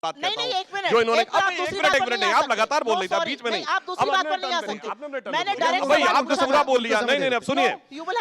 बात नहीं कहता नहीं हूं, एक मिनट जो इन्होंने एक मिनट एक मिनट नहीं, आप लगातार बोल रही थी, आप बीच में नहीं। आप दूसरी बात पर नहीं आ सकते मैंने डायरेक्ट भाई आपने पूरा बोल लिया। नहीं नहीं अब सुनिए,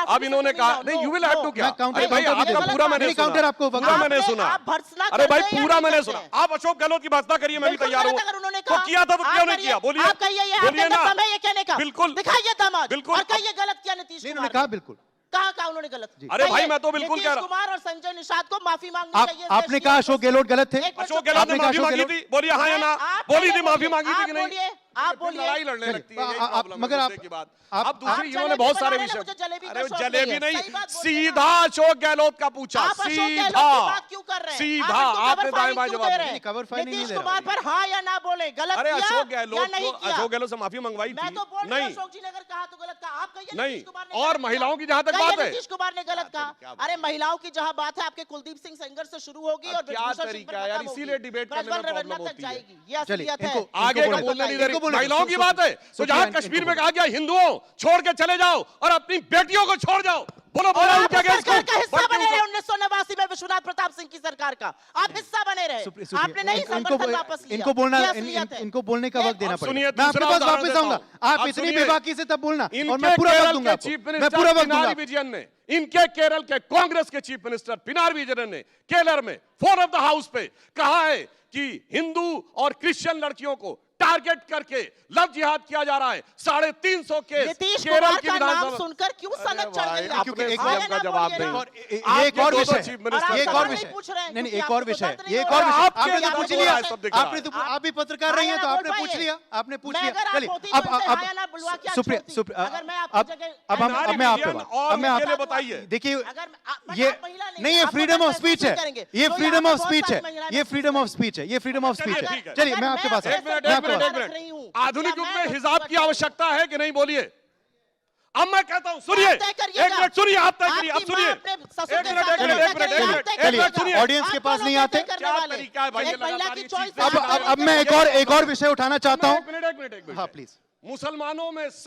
अब इन्होंने कहा नहीं यू विल हैव टू क्या, अरे भाई आपका पूरा मैंने सुना, काउंटर आपको पूरा मैंने सुना, आप भर्त्सना अरे भाई करते हैं या पूरा नहीं मैंने करते सुना। हैं? आप अशोक गहलोत की भर्त्सना करिए, मैं भी बिल्कुल तैयार हूँ। गलत अगर उन्होंने तो कहा, किया था तो आप क्यों नहीं करिए, किया, बोलिए आप कहिए ये बोलिए आपके ना। अंदर दम है ये कहने का, बिल्कुल दिखाइए दामाद, बिल्कुल। और कहिए गलत किया नीतीश नहीं कुमार उन्होंने कहा ने। बिल्कुल कहा उन्होंने गलत। अरे भाई मैं तो बिल्कुल कह नीतीश रहा हूं। कुमार और संजय निषाद को माफी मांगनी चाहिए। आपने कहा अशोक गहलोत गलत थे? अशोक गहलोत ने माफी मांगी थी, बोलिए हाँ या ना, बोली थी माफी मांगी थी कि नहीं? आप बोलिए। लड़ाई लड़ने लगती है, यही प्रॉब्लम है मगर मुद्दे की बात। अब दूसरी इन्होंने जलेबी बहुत बना सारे रहे हैं, विषय, मुझे जलेबी का अरे शौक जलेबी नहीं है, नहीं, सही बात बोलिए सीधा ना। अशोक गहलोत का पूछा, आप अशोक गहलोत की सीधा बात क्यों कर रहे हैं? सीधा आप इनको आपने cover दाएं firing बाएं क्यों जवाब दे दिया। रहे हैं? cover firing नहीं नीतीश दे रहा। कुमार पर हाँ या ना बोले, गलत अरे किया अशोक या गहलोत नहीं को, किया? अशोक गहलोत से माफी मंगवाई मैं थी तो बोल रहा हूं, नहीं अशोक जी ने अगर कहा तो गलत कहा, आप कहिए नहीं, नीतीश कुमार ने और गलत महिलाओं किया। की जहां तक कहिए बात है, नीतीश कुमार ने गलत कहा। अरे महिलाओं की जहां बात है, आपके कुलदीप सिंह सेंगर से शुरू होगी और क्या विभूषण सिंह तरीका पर है यार, खत्म इसीलिए होगी। डिबेट करने में प्रज्वल प्रॉब्लम रविंद्र तक होती है। जाएगी, ये चलिए, असलियत है। इनको- आगे का बोलने बोलने नहीं दे इनको रही। बोलने महिलाओं की बात है तो सुप्रिया, जहां इनको कश्मीर में बोलने। कहा गया हिंदुओं छोड़ के चले जाओ और अपनी बेटियों को छोड़ जाओ, बोलो और बोलो आप उनके उस अगेंस्ट सरकार का हिस्सा बढ़ती बने रहे हुई- 1989 में विश्वनाथ प्रताप सिंह की सरकार का, आप हिस्सा बने रहे। सुप्रिया, आपने नहीं समर्थन वापस लिया। इनको बोलना ये असलियत है। इनको बोलने का वक्त देना अब पड़ेगा। सुनिए, मैं आपके दूसरा पास उदाहरण वापस देता आऊंगा, हूं। आप अब इतनी सुनिए, बेबाकी से तब बोलना और इनके मैं पूरा वक्त केरल दूंगा के आपको। चीफ मैं मिनिस्टर पूरा वक्त पिनाराई दूंगा। विजयन ने, इनके केरल के कांग्रेस के चीफ मिनिस्टर पिनाराई विजयन ने केरल में फ्लोर ऑफ द हाउस पे कहा है कि हिंदू और क्रिश्चियन लड़कियों को टारगेट करके लव जिहाद किया जा रहा है। 350 केस नीतीश केरल कुमार की का नाम विधानसभा सुनकर क्यों सनक चढ़ गई? आपने क्योंकि एक सीएम का जवाब बोलिए नहीं। ना। ये एक और दो विषय चीफ है, मिनिस्टर ये एक बता और रहे विषय हैं। पूछ रहे हैं, नहीं नहीं क्योंकि एक और आपको विषय है, दर्द ये नहीं एक हो और रहा। विषय आपके आपने तो यहाँ पूछ हो लिया, रहा है, सब दिख रहा है। आप भी पत्रकार रही हैं तो आपने पूछ लिया, आपने पूछ मैं लिया। अगर आप चलिए होती तो अब इनसे हाया ना बुलवा के सुप्रिया छोड़ती। सुप्रिया अगर मैं आपकी अब जगह- अब मैं आपके विजयन बात और अब मैं अकेले आप बताइए। देखिए अगर ये महिला नहीं ये आप फ्रीडम अगर ऑफ स्पीच है, करेंगे, ये तो फ्रीडम यहाँ ऑफ पे स्पीच बहुत है, सारी महिलाएं ये फ्रीडम ऑफ स्पीच है, ये फ्रीडम ऑफ स्पीच चलिए, है। ठीक है। चलिए मैं आपके पास एक मिनट मैं एक आपके मिनट पास एक रही हूँ। मिनट आधुनिक युग या में मैं हिजाब की आवश्यकता है कि नहीं, बोलिए। अब मैं कहता हूं, सुनिए आप तय करिएगा। एक मिनट सुनिए, आप तय करिए, अब आपकी सुनिए माँ अपने ससुर एक के मिनट साथ एक मिनट तय एक मिनट करेगी, एक आप मिनट तय एक करिएगा। मिनट सुनिए। ऑडियंस के आप पास दोनों नहीं तय आते। करने क्या वाले। तरीका है भाई, ये एक महिला लगातार की ये चॉइस चीज़ अब मैं एक और विषय उठाना चाहता हूँ। एक मिनट हाँ प्लीज मुसलमानों में